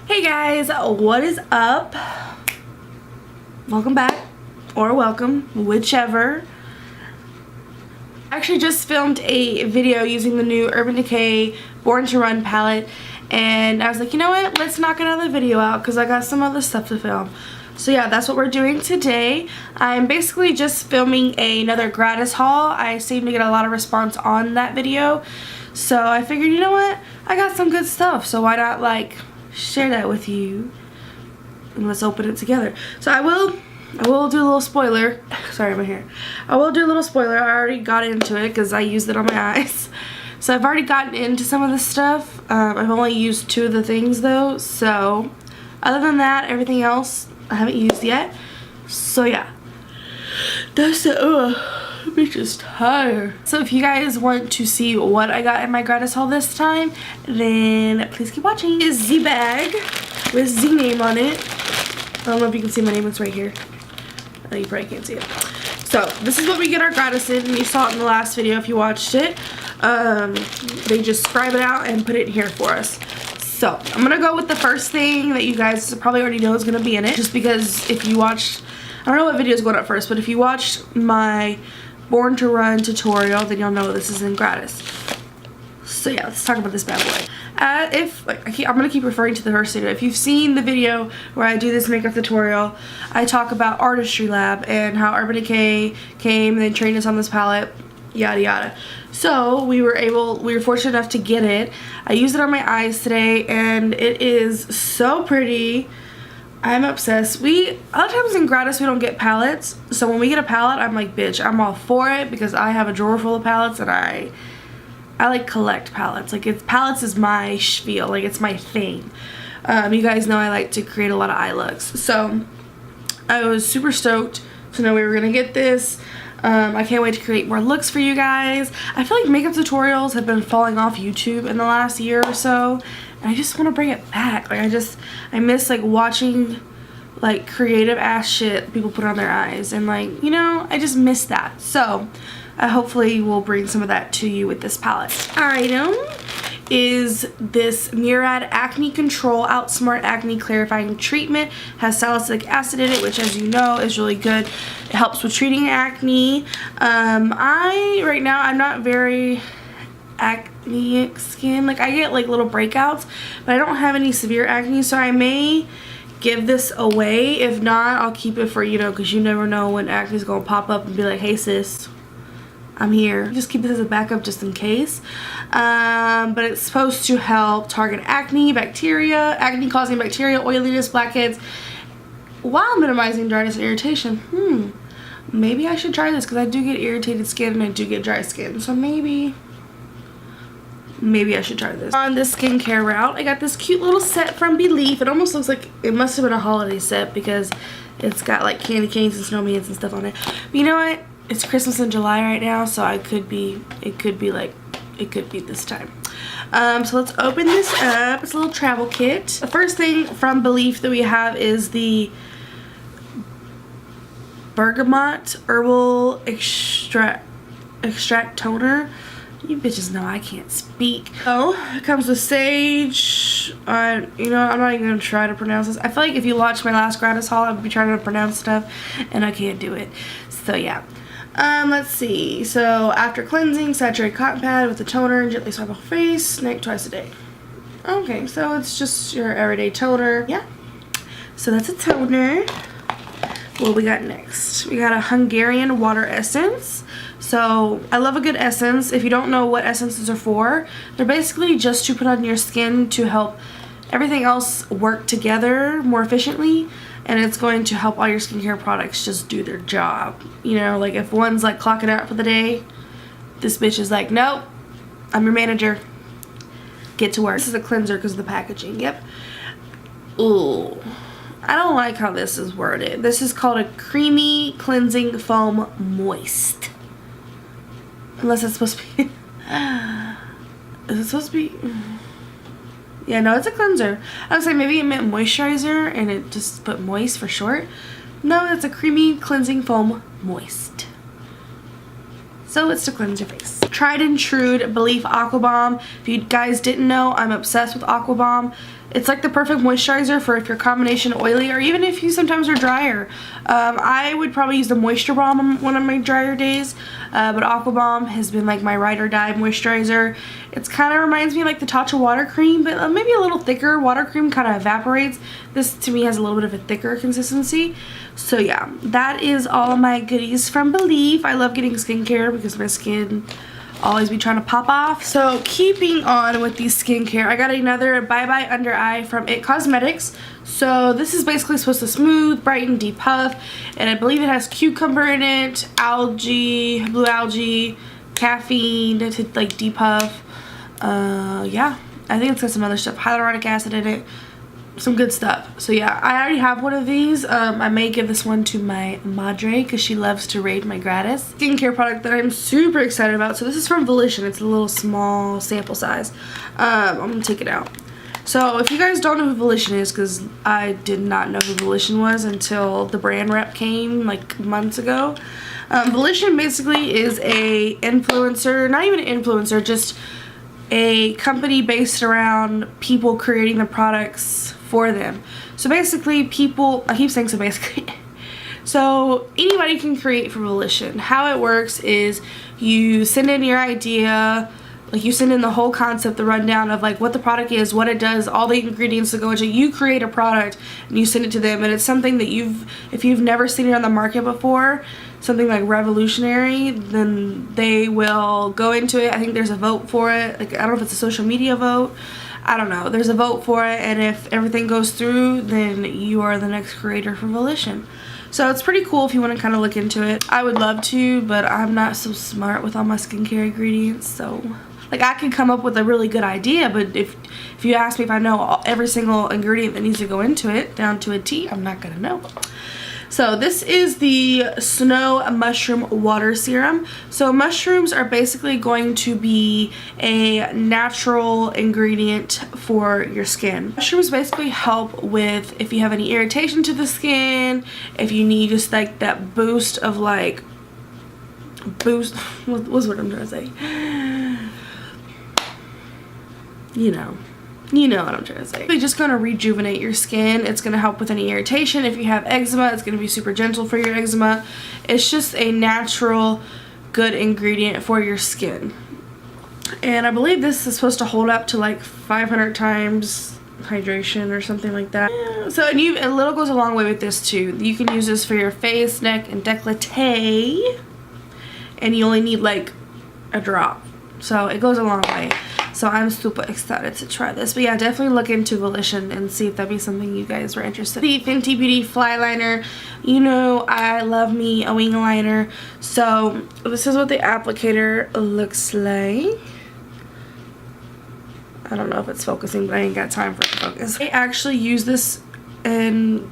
Hey guys, what is up? Welcome back, or welcome, whichever. I actually just filmed a video using the new Urban Decay Born to Run palette, and I was like, you know what, let's knock another video out because I got some other stuff to film. So yeah, that's what we're doing today. I'm basically just filming another gratis haul. I seem to get a lot of response on that video, so I figured, you know what, I got some good stuff, so why not like share that with you and let's open it together. So I will do a little spoiler. Sorry, my hair. I will do a little spoiler. I already got into it because I used it on my eyes. So I've already gotten into some of this stuff. I've only used 2 of the things though. So other than that, everything else I haven't used yet. So yeah, that's it. I'm just tired. So if you guys want to see what I got in my gratis haul this time, then please keep watching. This is the bag with Z name on it. I don't know if you can see my name, it's right here. Oh, you probably can't see it. So this is what we get our gratis in, and you saw it in the last video if you watched it. They just scribe it out and put it in here for us. So I'm gonna go with the first thing that you guys probably already know is gonna be in it, just because if you watched, I don't know what video is going up first, but if you watched my Born to Run tutorial, then you'll know this is in gratis. So yeah, let's talk about this bad boy. I'm gonna keep referring to the first video. If you've seen the video where I do this makeup tutorial, I talk about Artistry Lab and how Urban Decay came and they trained us on this palette, yada yada. So we were fortunate enough to get it. I used it on my eyes today and it is so pretty. I'm obsessed. A lot of times in gratis we don't get palettes, so when we get a palette I'm like, bitch, I'm all for it, because I have a drawer full of palettes and I like collect palettes. Like, palettes is my spiel, like it's my thing. You guys know I like to create a lot of eye looks, so I was super stoked to know we were gonna get this. I can't wait to create more looks for you guys. I feel like makeup tutorials have been falling off YouTube in the last year or so, and I just want to bring it back. Like, I miss like watching like creative ass shit people put on their eyes, and like, you know, I just miss that. So I hopefully will bring some of that to you with this palette. Our item is this Murad Acne Control Outsmart Acne Clarifying Treatment. Has salicylic acid in it, which, as you know, is really good. It helps with treating acne. Right now I'm not very acne skin. Like, I get like little breakouts, but I don't have any severe acne, so I may give this away. If not, I'll keep it for, you know, because you never know when acne is gonna pop up and be like, hey sis, I'm here. Just keep this as a backup just in case. But it's supposed to help target acne causing bacteria, oiliness, blackheads, while minimizing dryness and irritation. Maybe I should try this, because I do get irritated skin and I do get dry skin, so maybe I should try this. On this skincare route, I got this cute little set from Belief. It almost looks like it must have been a holiday set, because it's got like candy canes and snowmans and stuff on it. But you know what? It's Christmas in July right now, so it could be this time. So let's open this up. It's a little travel kit. The first thing from Belief that we have is the Bergamot Herbal Extract Toner. You bitches know I can't speak. So it comes with sage. You know, I'm not even gonna try to pronounce this. I feel like if you watch my last gratis haul, I would be trying to pronounce stuff and I can't do it. So yeah. Let's see. So after cleansing, saturate cotton pad with the toner and gently swipe off face, night twice a day. Okay, so it's just your everyday toner. Yeah. So that's a toner. What we got next? We got a Hungarian water essence. So I love a good essence. If you don't know what essences are for, they're basically just to put on your skin to help everything else work together more efficiently. And it's going to help all your skincare products just do their job. You know, like if one's like clocking out for the day, this bitch is like, nope, I'm your manager. Get to work. This is a cleanser because of the packaging. Yep. Ooh. I don't like how this is worded. This is called a creamy cleansing foam moist. Unless it's supposed to be. Is it supposed to be? Yeah, no, it's a cleanser. I was like, maybe it meant moisturizer and it just put moist for short. No, it's a creamy cleansing foam moist. So it's to cleanse your face. Tried and True Belief Aqua Bomb. If you guys didn't know, I'm obsessed with Aqua Bomb. It's like the perfect moisturizer for if you're combination oily or even if you sometimes are drier. I would probably use the Moisture Balm on one of my drier days, but Aqua Balm has been like my ride or die moisturizer. It's kind of reminds me of like the Tatcha water cream, but maybe a little thicker. Water cream kind of evaporates. This to me has a little bit of a thicker consistency. So yeah, that is all my goodies from Believe. I love getting skincare because my skin always be trying to pop off. So keeping on with the skincare, I got another Bye Bye Under Eye from IT Cosmetics. So this is basically supposed to smooth, brighten, depuff, and I believe it has cucumber in it, algae, blue algae, caffeine to like depuff. Yeah, I think it's got some other stuff, hyaluronic acid in it. Some good stuff. So yeah, I already have one of these. I may give this one to my madre because she loves to raid my Gratis skincare product that I'm super excited about. So this is from Volition. It's a little small sample size. I'm gonna take it out. So if you guys don't know who Volition is, because I did not know who Volition was until the brand rep came like months ago. Volition basically is a influencer, not even an influencer, just a company based around people creating the products for them. So basically people, I keep saying so basically, so anybody can create for Volition. How it works is you send in your idea, like you send in the whole concept, the rundown of like what the product is, what it does, all the ingredients that go into it. You create a product and you send it to them, and it's something that if you've never seen it on the market before, something like revolutionary, then they will go into it. I think there's a vote for it. Like, I don't know if it's a social media vote. I don't know. There's a vote for it, and if everything goes through, then you are the next creator for Volition. So it's pretty cool if you want to kind of look into it. I would love to, but I'm not so smart with all my skincare ingredients, so like I could come up with a really good idea, but if you ask me if I know every single ingredient that needs to go into it down to a T, I'm not gonna know. So this is the Snow Mushroom Water Serum. So mushrooms are basically going to be a natural ingredient for your skin. Mushrooms basically help with if you have any irritation to the skin, if you need just like that boost of like, what's what I'm trying to say? You know what I'm trying to say. It's just going to rejuvenate your skin. It's going to help with any irritation. If you have eczema, it's going to be super gentle for your eczema. It's just a natural, good ingredient for your skin. And I believe this is supposed to hold up to like 500 times hydration or something like that. So and a little goes a long way with this too. You can use this for your face, neck, and décolleté. And you only need like a drop. So it goes a long way. So I'm super excited to try this. But yeah, definitely look into Volition and see if that'd be something you guys were interested in. The Fenty Beauty Fly Liner. You know I love me a wing liner. So this is what the applicator looks like. I don't know if it's focusing, but I ain't got time for it to focus. I actually use this in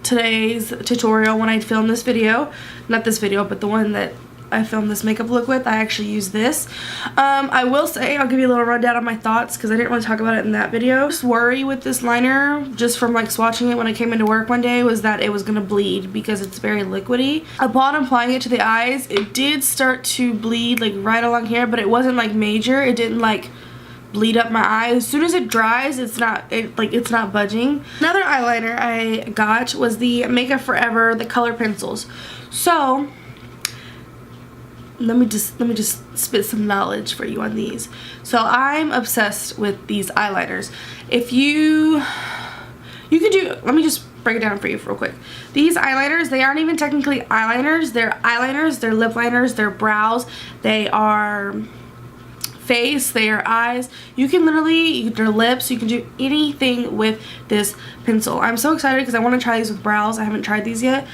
today's tutorial when I filmed this video. Not this video, but the one that I filmed this makeup look with. I actually use this. I will say, I'll give you a little rundown on my thoughts because I didn't want to talk about it in that video. Just worry with this liner, just from like swatching it when I came into work one day, was that it was going to bleed because it's very liquidy. Upon applying it to the eyes, it did start to bleed like right along here, but it wasn't like major. It didn't like bleed up my eye. As soon as it dries, it's not budging. Another eyeliner I got was the Makeup Forever, the color pencils. So let me just spit some knowledge for you on these. So I'm obsessed with these eyeliners. If you can do, let me just break it down for you real quick. These eyeliners, they aren't even technically eyeliners. They're eyeliners, they're lip liners, they're brows, they are face, they are eyes. You can literally, their lips, you can do anything with this pencil. I'm so excited because I want to try these with brows. I haven't tried these yet.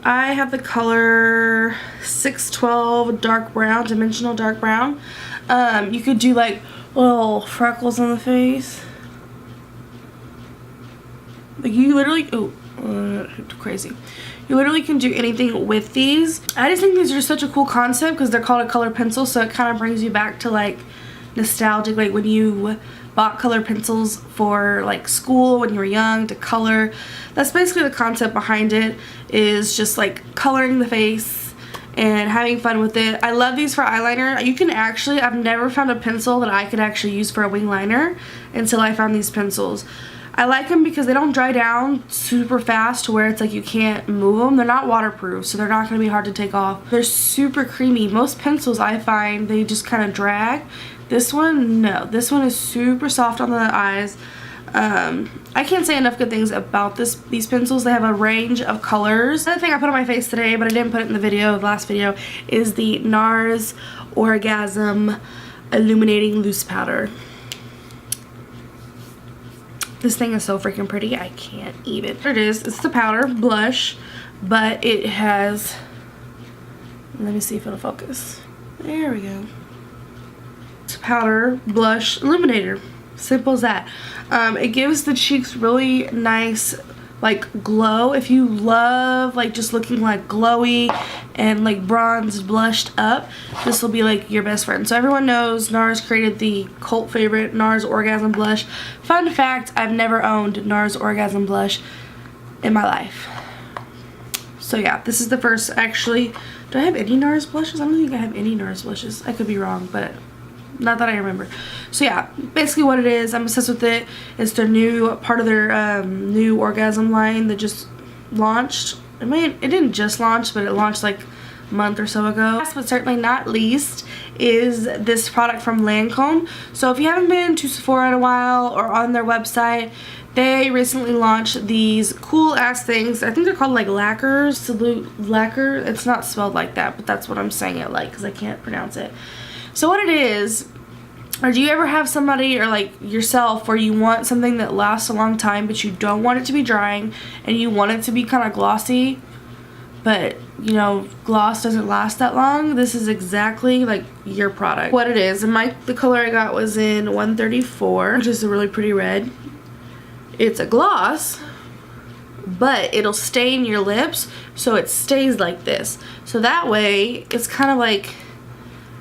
I have the color 612 dark brown, dimensional dark brown. You could do like little freckles on the face. Like you literally, crazy. You literally can do anything with these. I just think these are such a cool concept because they're called a color pencil, so it kind of brings you back to like nostalgic, like when you bought color pencils for like school when you were young to color. That's basically the concept behind it, is just like coloring the face and having fun with it. I love these for eyeliner. You can actually, I've never found a pencil that I could actually use for a wing liner until I found these pencils. I like them because they don't dry down super fast to where it's like you can't move them. They're not waterproof, so they're not going to be hard to take off. They're super creamy. Most pencils I find they just kind of drag. This one, no. This one is super soft on the eyes. I can't say enough good things about these pencils. They have a range of colors. Another thing I put on my face today, but I didn't put it in the last video, is the NARS Orgasm Illuminating Loose Powder. This thing is so freaking pretty. I can't even. There it is. It's the powder blush, but it has, let me see if it'll focus. There we go. It's powder blush illuminator. Simple as that. It gives the cheeks really nice like glow. If you love like just looking like glowy and like bronzed blushed up, this will be like your best friend. So everyone knows NARS created the cult favorite NARS Orgasm Blush. Fun fact, I've never owned NARS Orgasm Blush in my life. So yeah, this is the first. Actually, do I have any NARS blushes? I don't think I have any NARS blushes. I could be wrong, but not that I remember. So yeah, basically what it is, I'm obsessed with it. It's their new part of their new orgasm line that just launched. It didn't just launch, but it launched like a month or so ago. Last but certainly not least is this product from Lancome. So if you haven't been to Sephora in a while or on their website, they recently launched these cool ass things. I think they're called like lacquers. Salute lacquer. It's not spelled like that, but that's what I'm saying it like because I can't pronounce it. So what it is, or do you ever have somebody or like yourself where you want something that lasts a long time but you don't want it to be drying and you want it to be kind of glossy, but you know gloss doesn't last that long? This is exactly like your product. What it is, and the color I got was in 134, which is a really pretty red. It's a gloss, but it'll stain your lips, so it stays like this. So that way it's kind of like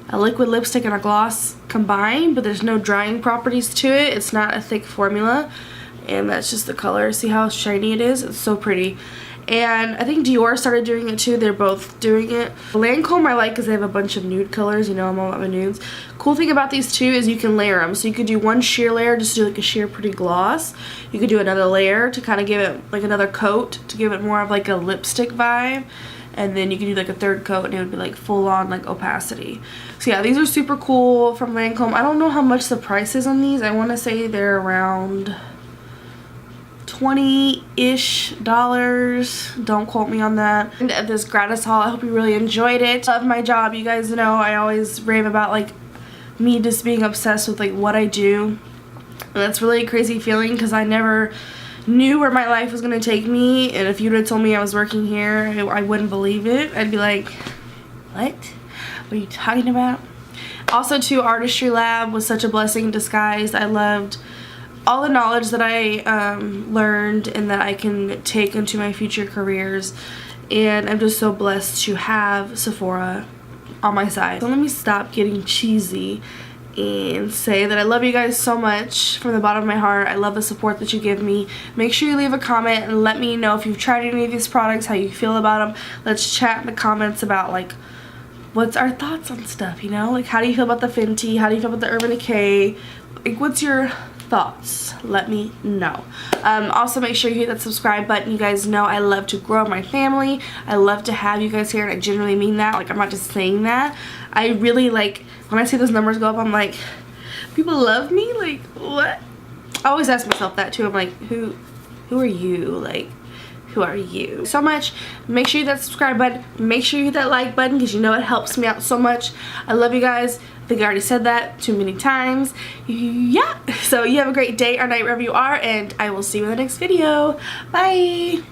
a liquid lipstick and a gloss combined, but there's no drying properties to it. It's not a thick formula, and that's just the color. See how shiny it is? It's so pretty. And I think Dior started doing it too. They're both doing it. Lancome I like because they have a bunch of nude colors. You know I'm all about my nudes. Cool thing about these two is you can layer them. So you could do one sheer layer just to do like a sheer pretty gloss. You could do another layer to kind of give it like another coat to give it more of like a lipstick vibe. And then you can do like a third coat and it would be like full on like opacity. So yeah, these are super cool from Lancome. I don't know how much the price is on these. I want to say they're around $20-ish. Don't quote me on that. And this gratis haul, I hope you really enjoyed it. Love my job. You guys know I always rave about like me just being obsessed with like what I do. And that's really a crazy feeling because I never knew where my life was going to take me, and if you would have told me I was working here, I wouldn't believe it. I'd be like, what are you talking about? Also too, Artistry Lab was such a blessing in disguise. I loved all the knowledge that I learned and that I can take into my future careers, and I'm just so blessed to have Sephora on my side. So let me stop getting cheesy and say that I love you guys so much from the bottom of my heart. I love the support that you give me. Make sure you leave a comment and let me know if you've tried any of these products, how you feel about them. Let's chat in the comments about like what's our thoughts on stuff, you know? Like how do you feel about the Fenty? How do you feel about the Urban Decay? Like what's your thoughts? Let me know. Also make sure you hit that subscribe button. You guys know I love to grow my family. I love to have you guys here, and I genuinely mean that. Like I'm not just saying that. I really like when I see those numbers go up, I'm like, people love me? Like what? I always ask myself that too. I'm like, who are you? Like who are you? So much. Make sure you hit that subscribe button. Make sure you hit that like button because you know it helps me out so much. I love you guys. I think I already said that too many times. Yeah. So you have a great day or night wherever you are, and I will see you in the next video. Bye.